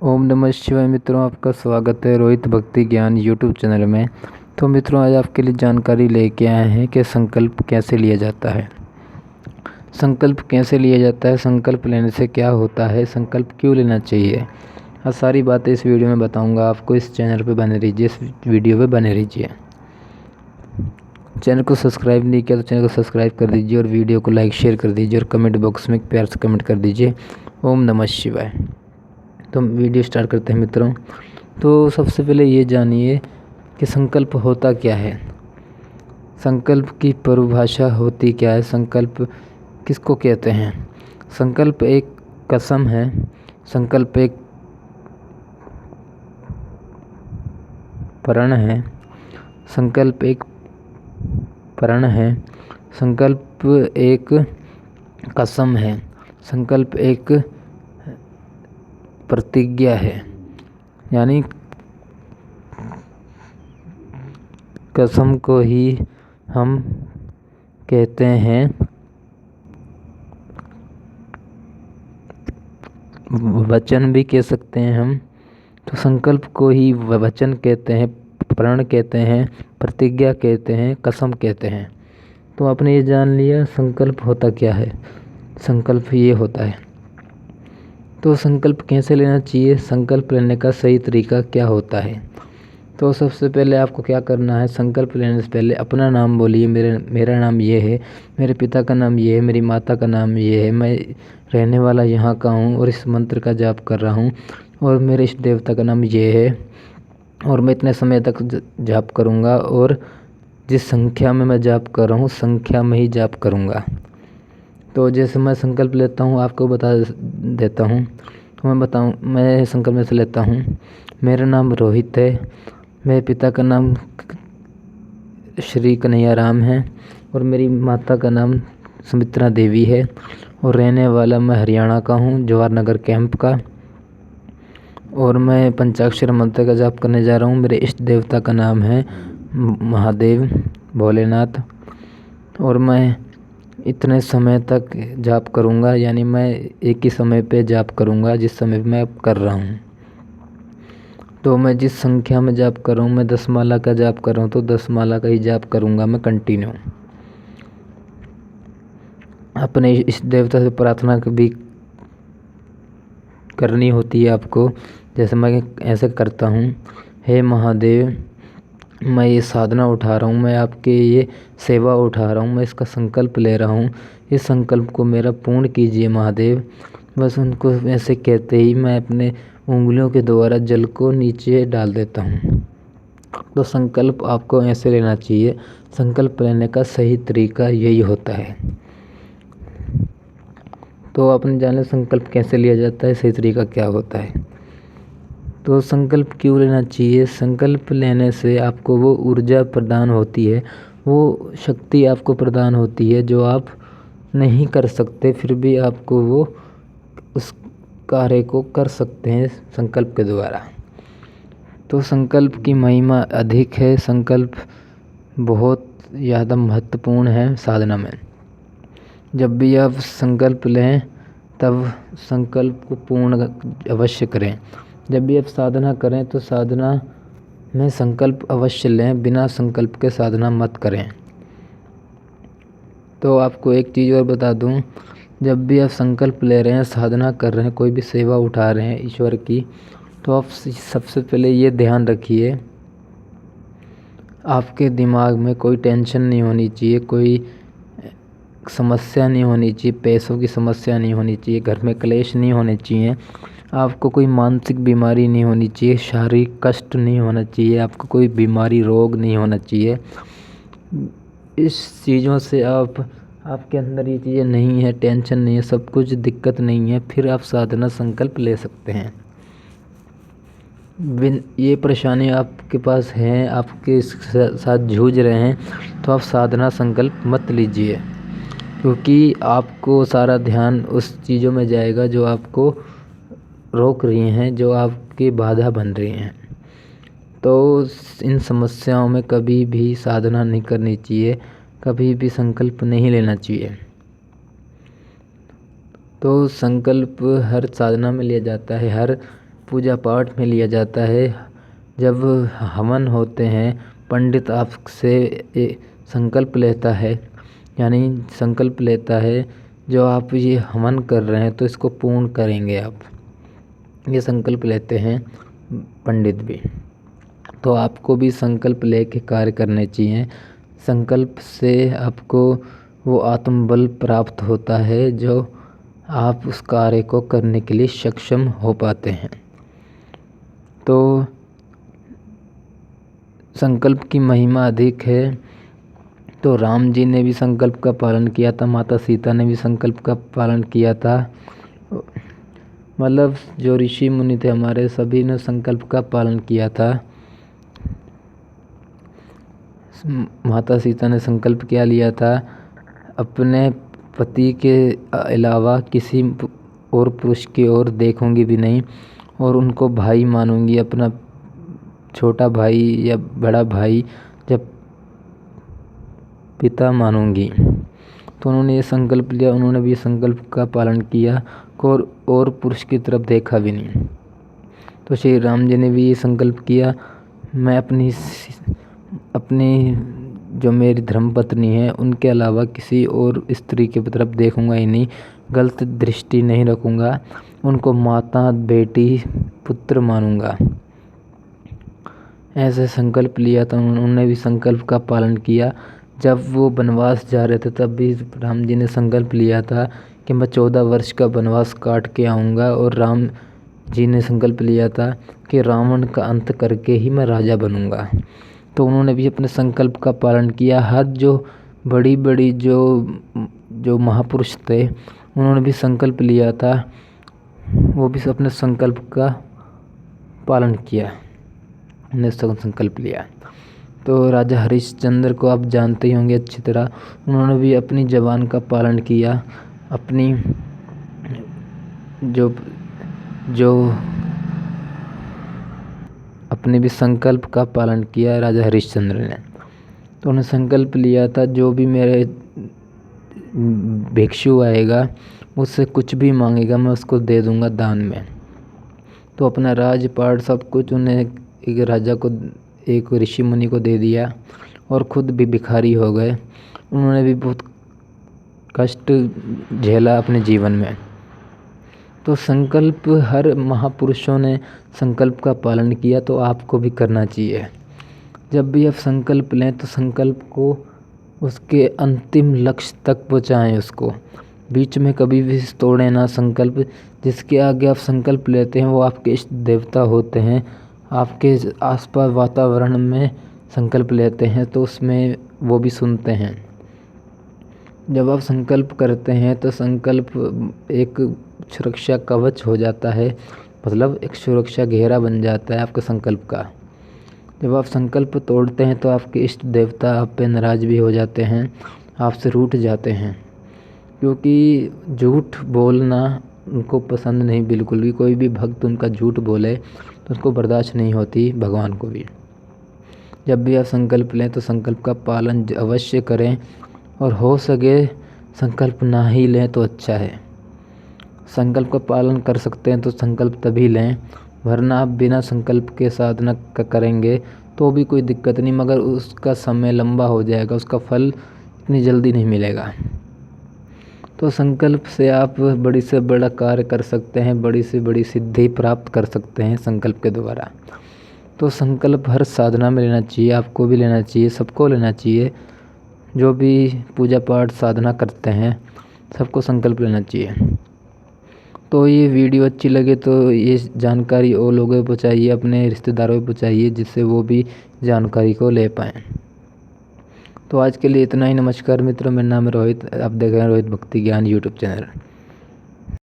ओम नमः शिवाय। मित्रों, आपका स्वागत है रोहित भक्ति ज्ञान यूट्यूब चैनल में। तो मित्रों, आज आपके लिए जानकारी लेके आए हैं कि संकल्प कैसे लिया जाता है। संकल्प कैसे लिया जाता है, संकल्प लेने से क्या होता है, संकल्प क्यों लेना चाहिए, आज सारी बातें इस वीडियो में बताऊंगा आपको। इस चैनल पे बने रहिए, इस वीडियो पे बने रहिए। चैनल को सब्सक्राइब नहीं किया तो चैनल को सब्सक्राइब कर दीजिए और वीडियो को लाइक शेयर कर दीजिए और कमेंट बॉक्स में प्यार से कमेंट कर दीजिए ओम नमः शिवाय। तो हम वीडियो स्टार्ट करते हैं मित्रों। तो सबसे पहले ये जानिए कि संकल्प होता क्या है, संकल्प की परिभाषा होती क्या है, संकल्प किसको कहते हैं। संकल्प एक कसम है, संकल्प एक प्रण है, संकल्प एक प्रण है, संकल्प एक कसम है, संकल्प एक प्रतिज्ञा है। यानी कसम को ही हम कहते हैं वचन भी कह सकते हैं हम। तो संकल्प को ही वचन कहते हैं, प्रण कहते हैं, प्रतिज्ञा कहते हैं, कसम कहते हैं। तो आपने ये जान लिया संकल्प होता क्या है, संकल्प ये होता है। तो संकल्प कैसे लेना चाहिए, संकल्प लेने का सही तरीका क्या होता है। तो सबसे पहले आपको क्या करना है, संकल्प लेने से पहले अपना नाम बोलिए। मेरा नाम ये है, मेरे पिता का नाम ये है, मेरी माता का नाम ये है, मैं रहने वाला यहाँ का हूँ और इस मंत्र का जाप कर रहा हूँ और मेरे इष्ट देवता का नाम ये है और मैं इतने समय तक जाप करूँगा और जिस संख्या में मैं जाप कर रहा हूँ संख्या में ही जाप करूँगा। तो जैसे मैं संकल्प लेता हूँ आपको बता देता हूँ। तो मैं संकल्प में से लेता हूँ, मेरा नाम रोहित है, मेरे पिता का नाम श्री कन्हैया राम है और मेरी माता का नाम सुमित्रा देवी है और रहने वाला मैं हरियाणा का हूँ, जवाहर नगर कैंप का। और मैं पंचाक्षर मंत्र का जाप करने जा रहा हूँ। मेरे इष्ट देवता का नाम है महादेव भोलेनाथ और मैं इतने समय तक जाप करूँगा, यानी मैं एक ही समय पे जाप करूँगा जिस समय मैं कर रहा हूँ। तो मैं जिस संख्या में जाप कर रहा हूँ, मैं 10 माला का जाप कर रहा हूँ तो 10 माला का ही जाप करूँगा मैं कंटिन्यू। अपने इष्ट देवता से प्रार्थना भी करनी होती है आपको। जैसे मैं ऐसे करता हूँ, हे महादेव, मैं ये साधना उठा रहा हूँ, मैं आपके ये सेवा उठा रहा हूँ, मैं इसका संकल्प ले रहा हूँ, इस संकल्प को मेरा पूर्ण कीजिए महादेव। बस उनको ऐसे कहते ही मैं अपने उंगलियों के द्वारा जल को नीचे डाल देता हूँ। तो संकल्प आपको ऐसे लेना चाहिए, संकल्प लेने का सही तरीका यही होता है। तो आपने जाना संकल्प कैसे लिया जाता है, सही तरीका क्या होता है। तो संकल्प क्यों लेना चाहिए, संकल्प लेने से आपको वो ऊर्जा प्रदान होती है, वो शक्ति आपको प्रदान होती है जो आप नहीं कर सकते, फिर भी आपको वो उस कार्य को कर सकते हैं संकल्प के द्वारा। तो संकल्प की महिमा अधिक है, संकल्प बहुत ज़्यादा महत्वपूर्ण है साधना में। जब भी आप संकल्प लें तब संकल्प को पूर्ण अवश्य करें। जब भी आप साधना करें तो साधना में संकल्प अवश्य लें, बिना संकल्प के साधना मत करें। तो आपको एक चीज़ और बता दूं, जब भी आप संकल्प ले रहे हैं, साधना कर रहे हैं, कोई भी सेवा उठा रहे हैं ईश्वर की, तो आप सबसे पहले ये ध्यान रखिए आपके दिमाग में कोई टेंशन नहीं होनी चाहिए, कोई समस्या नहीं होनी चाहिए, पैसों की समस्या नहीं होनी चाहिए, घर में क्लेश नहीं होने चाहिए, आपको कोई मानसिक बीमारी नहीं होनी चाहिए, शारीरिक कष्ट नहीं होना चाहिए, आपको कोई बीमारी रोग नहीं होना चाहिए। इस चीज़ों से आपके अंदर ये चीज़ें नहीं है, टेंशन नहीं है, सब कुछ दिक्कत नहीं है, फिर आप साधना संकल्प ले सकते हैं। ये परेशानी आपके पास है, आपके साथ जूझ रहे हैं, तो आप साधना संकल्प मत लीजिए, क्योंकि आपको सारा ध्यान उस चीज़ों में जाएगा जो आपको रोक रही हैं, जो आपकी बाधा बन रही हैं। तो इन समस्याओं में कभी भी साधना नहीं करनी चाहिए, कभी भी संकल्प नहीं लेना चाहिए। तो संकल्प हर साधना में लिया जाता है, हर पूजा पाठ में लिया जाता है। जब हवन होते हैं, पंडित आपसे संकल्प लेता है, यानी संकल्प लेता है जो आप ये हवन कर रहे हैं तो इसको पूर्ण करेंगे आप, ये संकल्प लेते हैं पंडित भी। तो आपको भी संकल्प लेके कार्य करने चाहिए। संकल्प से आपको वो आत्मबल प्राप्त होता है जो आप उस कार्य को करने के लिए सक्षम हो पाते हैं। तो संकल्प की महिमा अधिक है। तो राम जी ने भी संकल्प का पालन किया था, माता सीता ने भी संकल्प का पालन किया था। मतलब जो ऋषि मुनि थे हमारे, सभी ने संकल्प का पालन किया था। माता सीता ने संकल्प क्या लिया था, अपने पति के अलावा किसी और पुरुष की ओर देखूंगी भी नहीं और उनको भाई मानूंगी, अपना छोटा भाई या बड़ा भाई जब पिता मानूंगी। तो उन्होंने ये संकल्प लिया, उन्होंने भी संकल्प का पालन किया और पुरुष की तरफ देखा भी नहीं। तो श्री राम जी ने भी ये संकल्प किया, मैं अपनी जो मेरी धर्मपत्नी है उनके अलावा किसी और स्त्री की तरफ देखूंगा ही नहीं, गलत दृष्टि नहीं रखूंगा, उनको माता, बेटी, पुत्र मानूंगा। ऐसे संकल्प लिया था। उन्होंने भी संकल्प का पालन किया। जब वो वनवास जा रहे थे तब भी राम जी ने संकल्प लिया था कि मैं 14 वर्ष का वनवास काट के आऊँगा, और राम जी ने संकल्प लिया था कि रावण का अंत करके ही मैं राजा बनूँगा। तो उन्होंने भी अपने संकल्प का पालन किया। हर जो बड़ी बड़ी जो महापुरुष थे उन्होंने भी संकल्प लिया था, वो भी अपने संकल्प का पालन किया, उन्होंने संकल्प लिया। तो राजा हरिश्चंद्र को आप जानते ही होंगे अच्छी तरह, उन्होंने भी अपनी जबान का पालन किया, अपनी अपने भी संकल्प का पालन किया राजा हरिश्चंद्र ने। तो उन्होंने संकल्प लिया था, जो भी मेरे भिक्षु आएगा मुझसे कुछ भी मांगेगा मैं उसको दे दूंगा दान में। तो अपना राजपाट सब कुछ उन्हें एक राजा को, एक ऋषि मुनि को दे दिया और खुद भी भिखारी हो गए। उन्होंने भी बहुत कष्ट झेला अपने जीवन में। तो संकल्प हर महापुरुषों ने संकल्प का पालन किया, तो आपको भी करना चाहिए। जब भी आप संकल्प लें तो संकल्प को उसके अंतिम लक्ष्य तक पहुँचाएँ, उसको बीच में कभी भी तोड़ें ना। संकल्प जिसके आगे आप संकल्प लेते हैं वो आपके इष्ट देवता होते हैं। आपके आसपास वातावरण में संकल्प लेते हैं तो उसमें वो भी सुनते हैं। जब आप संकल्प करते हैं तो संकल्प एक सुरक्षा कवच हो जाता है, मतलब एक सुरक्षा घेरा बन जाता है आपके संकल्प का। जब आप संकल्प तोड़ते हैं तो आपके इष्ट देवता आप पे नाराज़ भी हो जाते हैं, आपसे रूठ जाते हैं, क्योंकि झूठ बोलना उनको पसंद नहीं बिल्कुल भी। कोई भी भक्त उनका झूठ बोले तो उसको बर्दाश्त नहीं होती, भगवान को भी। जब भी आप संकल्प लें तो संकल्प का पालन अवश्य करें, और हो सके संकल्प ना ही लें तो अच्छा है। संकल्प का पालन कर सकते हैं तो संकल्प तभी लें, वरना आप बिना संकल्प के साधना करेंगे तो भी कोई दिक्कत नहीं, मगर उसका समय लंबा हो जाएगा, उसका फल इतनी जल्दी नहीं मिलेगा। तो संकल्प से आप बड़ी से बड़ा कार्य कर सकते हैं, बड़ी से बड़ी सिद्धि प्राप्त कर सकते हैं संकल्प के द्वारा। तो संकल्प हर साधना में लेना चाहिए, आपको भी लेना चाहिए, सबको लेना चाहिए। जो भी पूजा पाठ साधना करते हैं सबको संकल्प लेना चाहिए। तो ये वीडियो अच्छी लगे तो ये जानकारी और लोगों को पहुँचाइए, अपने रिश्तेदारों को पहुँचाइए, जिससे वो भी जानकारी को ले पाएँ। तो आज के लिए इतना ही। नमस्कार मित्रों, मेरा नाम है रोहित, आप देख रहे हैं रोहित भक्ति ज्ञान यूट्यूब चैनल।